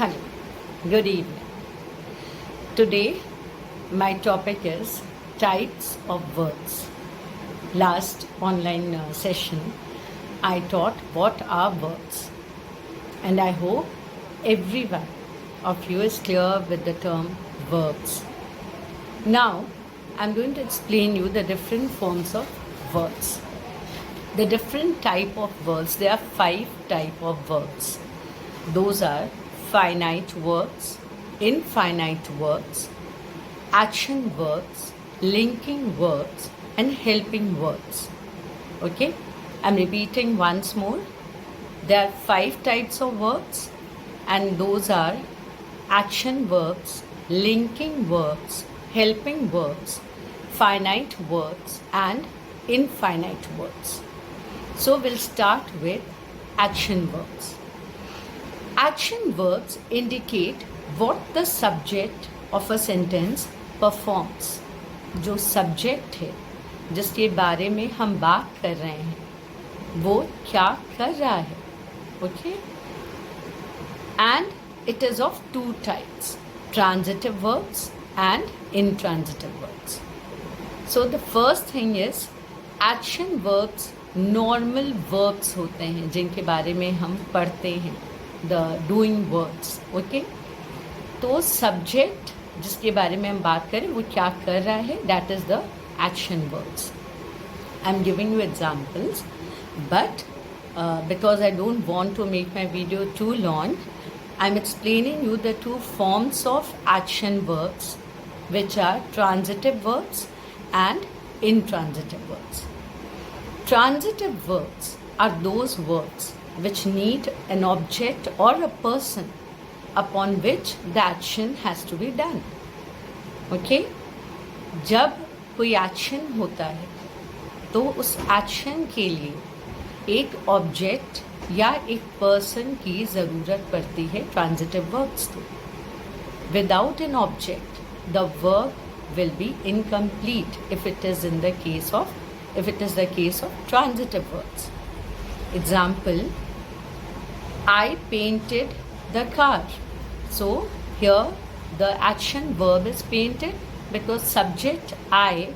Hello, good evening. Today, my topic is types of words. Last online session, I taught what are words, and I hope everyone of you is clear with the term verbs. Now, I'm going to explain you the different forms of words. The different type of verbs, there are 5 type of verbs. Those are finite verbs, infinite verbs, action verbs, linking verbs, and helping verbs. Okay, I'm repeating once more. There are 5 types of verbs, and those are action verbs, linking verbs, helping verbs, finite verbs, and infinite verbs. So we'll start with action verbs. Action verbs indicate what the subject of a sentence performs. जो subject है, जिसके बारे में हम बात कर रहे हैं, वो क्या कर रहा है, okay? And it is of 2 types, transitive verbs and intransitive verbs. So the first thing is action verbs normal verbs होते हैं जिनके बारे में हम पढ़ते हैं, the doing words, okay? तो subject जिसके बारे में हम बात करें वो क्या कर रहा है, that is the action verbs. I'm giving you examples, but because I don't want to make my video too long, I'm explaining you the 2 forms of action verbs, which are transitive verbs and intransitive verbs. Transitive verbs are those verbs which need an object or a person upon which the action has to be done. Okay? जब कोई action होता है तो उस action के लिए एक object या एक पर्सन की ज़रूरत पड़ती है ट्रांजिटिव वर्ब्स को. Without an object the verb will be incomplete if it is the case of transitive verbs. Example, I painted the car. So here the action verb is painted because subject I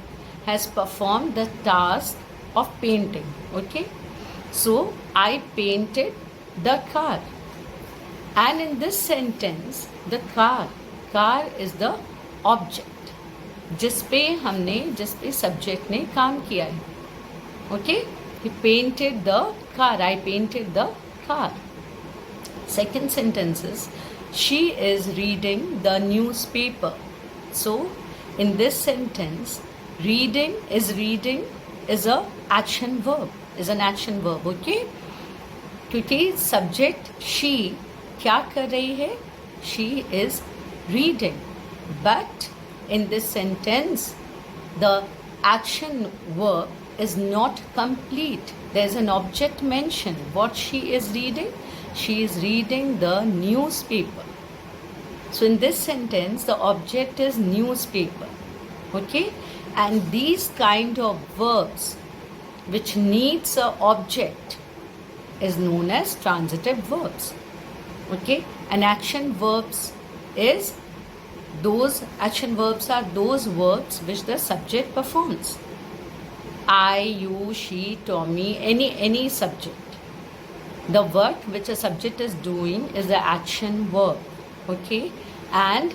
has performed the task of painting. Okay, so I painted the car, and in this sentence the car is the object जिस पे subject ने काम किया है. Okay, he painted the car, I painted the car. Second sentence is she is reading the newspaper. So in this sentence reading is an action verb. Okay, क्योंकि subject she क्या कर रही है, she is reading, but in this sentence the action verb is not complete. There is an object mentioned. What she is reading? She is reading the newspaper. So in this sentence the object is newspaper. Okay, and these kind of verbs which needs a object is known as transitive verbs. Okay, and action verbs are those verbs which the subject performs. I, you, she, Tommy, any subject. The work which a subject is doing is the action verb. Okay, and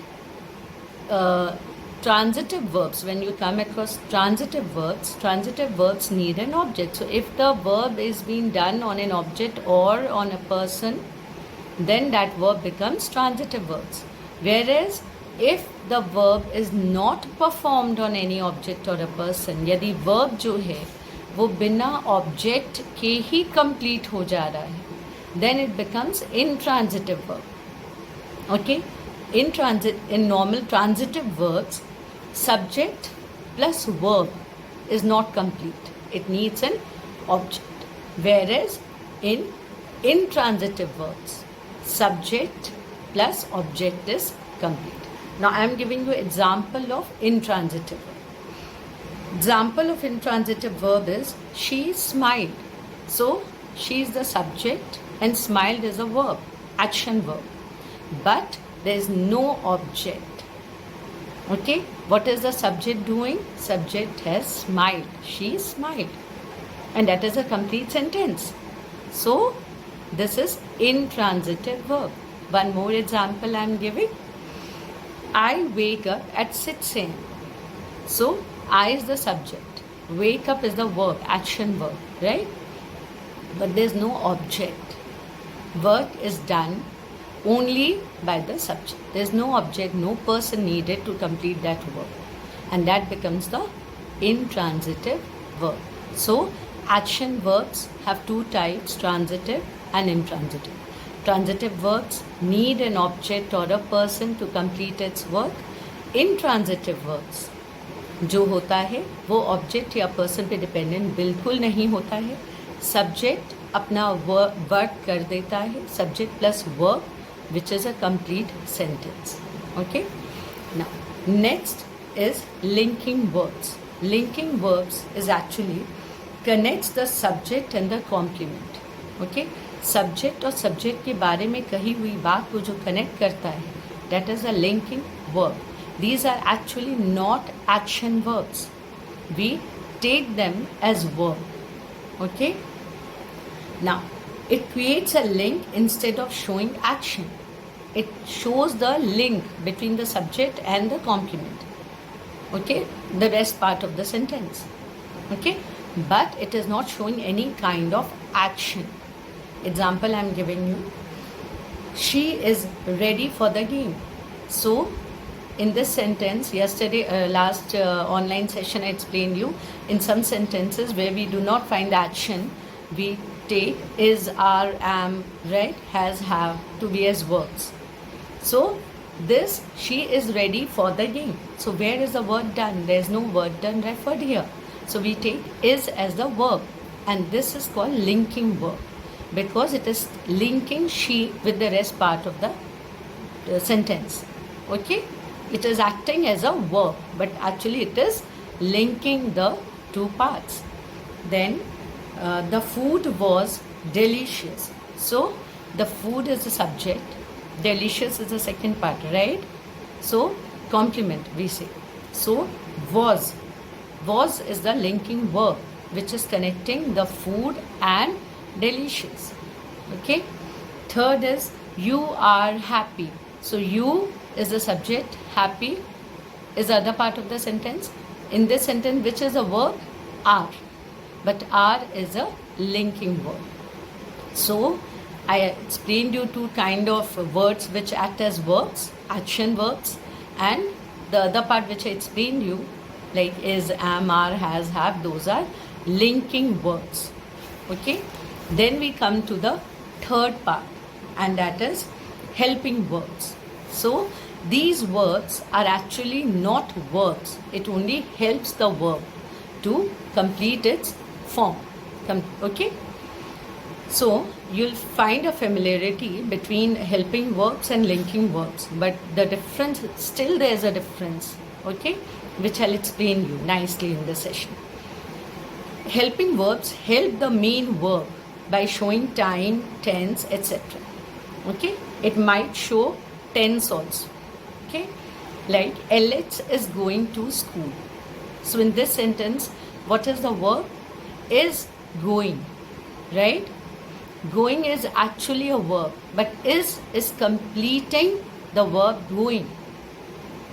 transitive verbs, when you come across transitive verbs need an object. So if the verb is being done on an object or on a person, then that verb becomes transitive verbs. Whereas if the verb is not performed on any object or a person, यदि verb जो है वो बिना object के ही complete हो जा रहा है, then it becomes intransitive verb. Okay, in normal transitive verbs, subject plus verb is not complete. It needs an object. Whereas in intransitive verbs, subject plus object is complete. Now I am giving you example of intransitive verb. Example of intransitive verb is she smiled. So she is the subject and smiled is a verb, action verb. but there is no object. Okay, what is the subject doing? Subject has smiled. She smiled. And that is a complete sentence. So, this is intransitive verb. One more example I am giving. I wake up at 6 a.m. So, I is the subject. Wake up is the verb, action verb, right? But there is no object. Work is done only by the subject. There is no object, no person needed to complete that work. And that becomes the intransitive verb. So, action verbs have two types, transitive and intransitive. Transitive verbs need an object or a person to complete its work. Intransitive verbs जो होता है वो object या person पे dependent बिल्कुल नहीं होता है. सब्जेक्ट अपना वर्क कर देता है, subject plus verb which is a complete sentence. Okay, now next is linking verbs. Linking verbs is actually connects the subject and the complement. Okay, subject और subject के बारे में कही हुई बात को जो connect करता है, that is a linking verb. These are actually not action verbs. We take them as verb. Okay, now it creates a link instead of showing action. It shows the link between the subject and the complement. Okay, the rest part of the sentence. Okay, but it is not showing any kind of action. Example I am giving you. She is ready for the game. So, in this sentence, yesterday, last online session, I explained you in some sentences where we do not find action, we take is, are, am, right, has, have to be as verbs. So, this, she is ready for the game. So, where is the word done? There is no word done referred here. So, we take is as the verb, and this is called linking verb because it is linking she with the rest part of the sentence. Okay, it is acting as a verb, but actually it is linking the two parts. Then the food was delicious. So the food is the subject, delicious is the second part, right? So complement we say. So was is the linking verb which is connecting the food and delicious. Okay, third is you are happy. So you is the subject, happy is the other part of the sentence. In this sentence, which is a verb? Are. But are is a linking verb. So, I explained you two kind of words which act as verbs, action verbs, and the other part which I explained you, like is, am, are, has, have, those are linking verbs. Okay? Then we come to the third part, and that is helping verbs. So, these words are actually not verbs. It only helps the verb to complete its form. Okay? So, you'll find a familiarity between helping verbs and linking verbs. But the difference, still there is a difference. Okay? Which I'll explain you nicely in this session. Helping verbs help the main verb by showing time, tense, etc. Okay? It might show tense also. Okay, like Alex is going to school. So in this sentence, what is the verb? Is going, right? Going is actually a verb, but is completing the verb going.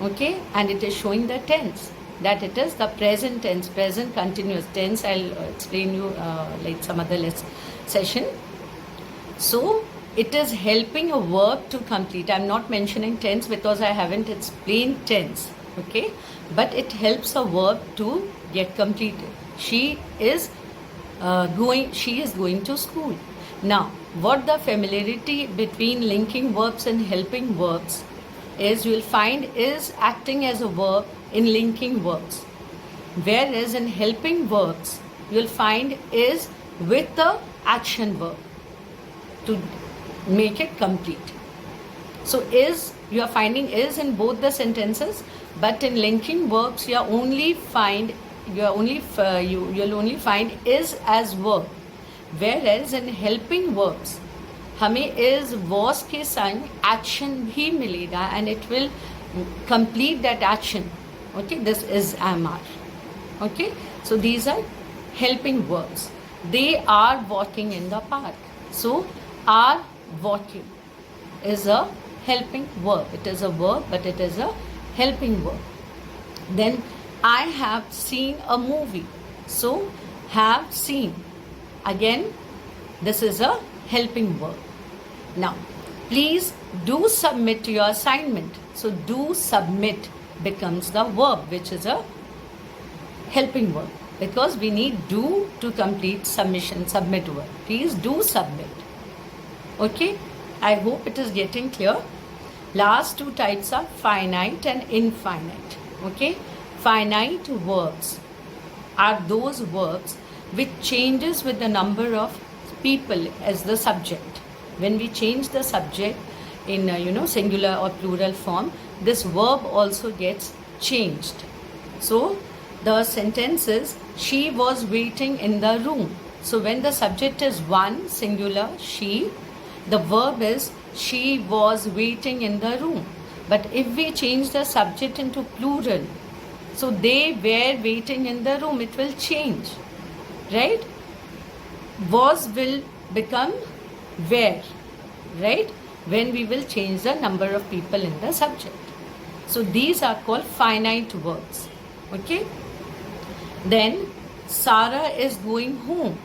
Okay, and it is showing the tense, that it is the present tense, present continuous tense. I'll explain you like some other session. So it is helping a verb to complete. I'm not mentioning tense because I haven't explained tense. Okay, but it helps a verb to get completed. She is going to school. Now, what the familiarity between linking verbs and helping verbs is, you will find is acting as a verb in linking verbs, whereas in helping verbs you will find is with the action verb to make it complete. So is, you are finding is in both the sentences, but in linking verbs you'll only find is as verb, whereas in helping verbs हमें is was के संग action भी मिलेगा and it will complete that action. Okay, this is am are. Okay, so these are helping verbs. They are walking in the park. So are walking is a helping verb. It is a verb, but it is a helping verb. Then I have seen a movie. So have seen. Again, this is a helping verb. Now, please do submit your assignment. So do submit becomes the verb, which is a helping verb, because we need do to complete submission, submit verb. Please do submit. Okay, I hope it is getting clear. Last two types are finite and infinite. Okay, finite verbs are those verbs which changes with the number of people as the subject. When we change the subject in singular or plural form, this verb also gets changed. So the sentence is she was waiting in the room. So when the subject is one singular she, the verb is she was waiting in the room. But if we change the subject into plural, so they were waiting in the room, it will change, right? Was will become were, right? When we will change the number of people in the subject. So these are called finite verbs. Okay? Then Sarah is going home,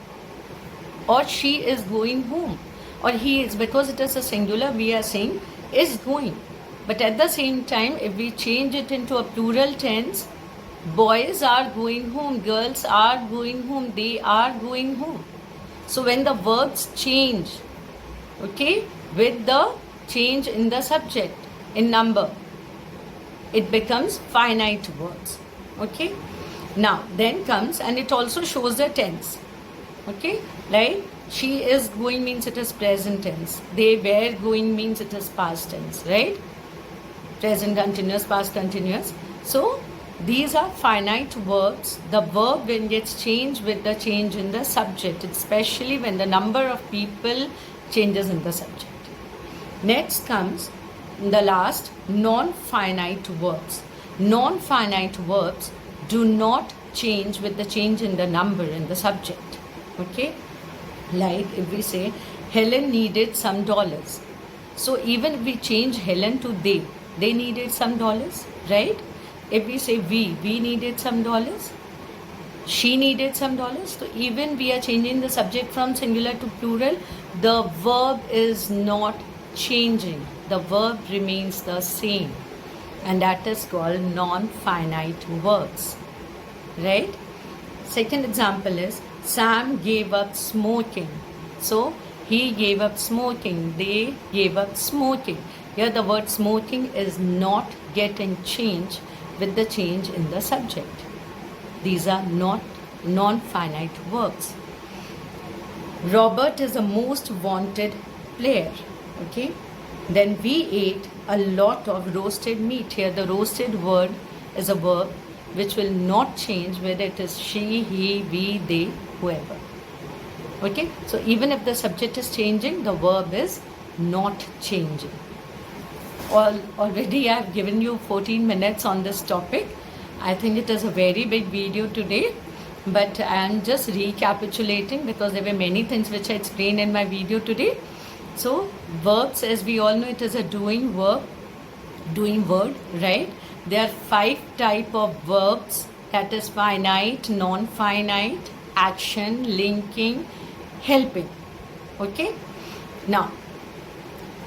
or she is going home, or he is, because it is a singular, we are saying is going. But at the same time, if we change it into a plural tense, boys are going home, girls are going home, they are going home. So when the verbs change, okay, with the change in the subject, in number, it becomes finite verbs. Okay. Now then comes, and it also shows the tense. Okay, like she is going means it is present tense, they were going means it is past tense, right? Present continuous, past continuous. So these are finite verbs. The verb when gets changed with the change in the subject, especially when the number of people changes in the subject. Next comes the last, non-finite verbs. Non-finite verbs do not change with the change in the number in the subject. Okay, like if we say Helen needed some dollars, so even if we change Helen to they needed some dollars, right? If we say we needed some dollars, she needed some dollars, so even we are changing the subject from singular to plural, the verb is not changing, the verb remains the same, and that is called non-finite verbs, right? Second example is Sam gave up smoking. So he gave up smoking, they gave up smoking. Here the word smoking is not getting changed with the change in the subject. These are not non-finite verbs. Robert is the most wanted player. Okay. Then we ate a lot of roasted meat. Here the roasted word is a verb which will not change whether it is she, he, we, they, whoever. Okay, so even if the subject is changing, the verb is not changing. Already I have given you 14 minutes on this topic. I think it is a very big video today, but I am just recapitulating because there were many things which I explained in my video today. So verbs, as we all know, it is a doing verb, doing word, right? There are 5 type of verbs, that is finite, non-finite, action, linking, helping. Okay. Now,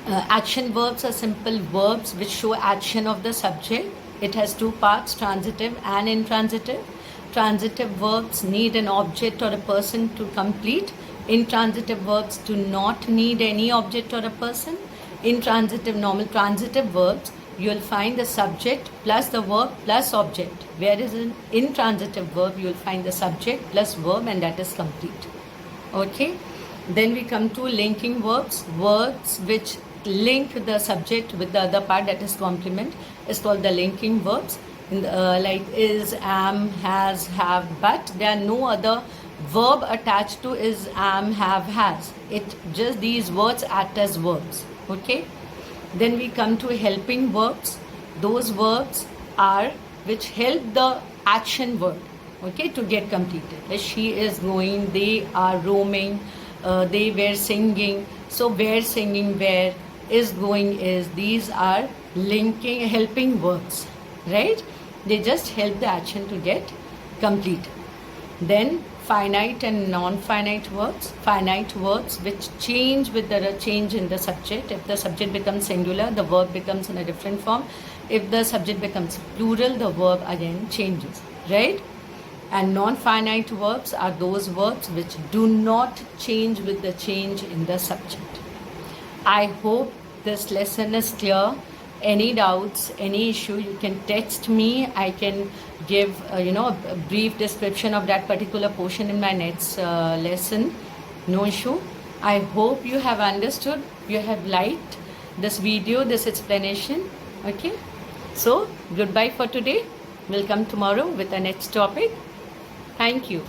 action verbs are simple verbs which show action of the subject. It has 2 parts, transitive and intransitive. Transitive verbs need an object or a person to complete. Intransitive verbs do not need any object or a person. Intransitive, normal transitive verbs, you will find the subject plus the verb plus object. Whereas in intransitive verb, you will find the subject plus verb, and that is complete. Okay. Then we come to linking verbs. Words which link the subject with the other part, that is complement, is called the linking verbs. Like is, am, has, have, but. There are no other verb attached to is am, have, has. It just these words act as verbs. Okay. Then we come to helping verbs. Those verbs are which help the action verb, okay, to get completed. Like she is going, they are roaming, they were singing. So were singing, where, is going, is. These are linking, helping verbs, right? They just help the action to get completed. Then finite and non-finite verbs. Finite verbs which change with the change in the subject. If the subject becomes singular, the verb becomes in a different form. If the subject becomes plural, the verb again changes, right? And non-finite verbs are those verbs which do not change with the change in the subject. I hope this lesson is clear. Any doubts, any issue, you can text me. I can give a brief description of that particular portion in my next lesson. No issue. I hope you have understood, you have liked this video, this explanation. Okay, so goodbye for today. We'll come tomorrow with the next topic. Thank you.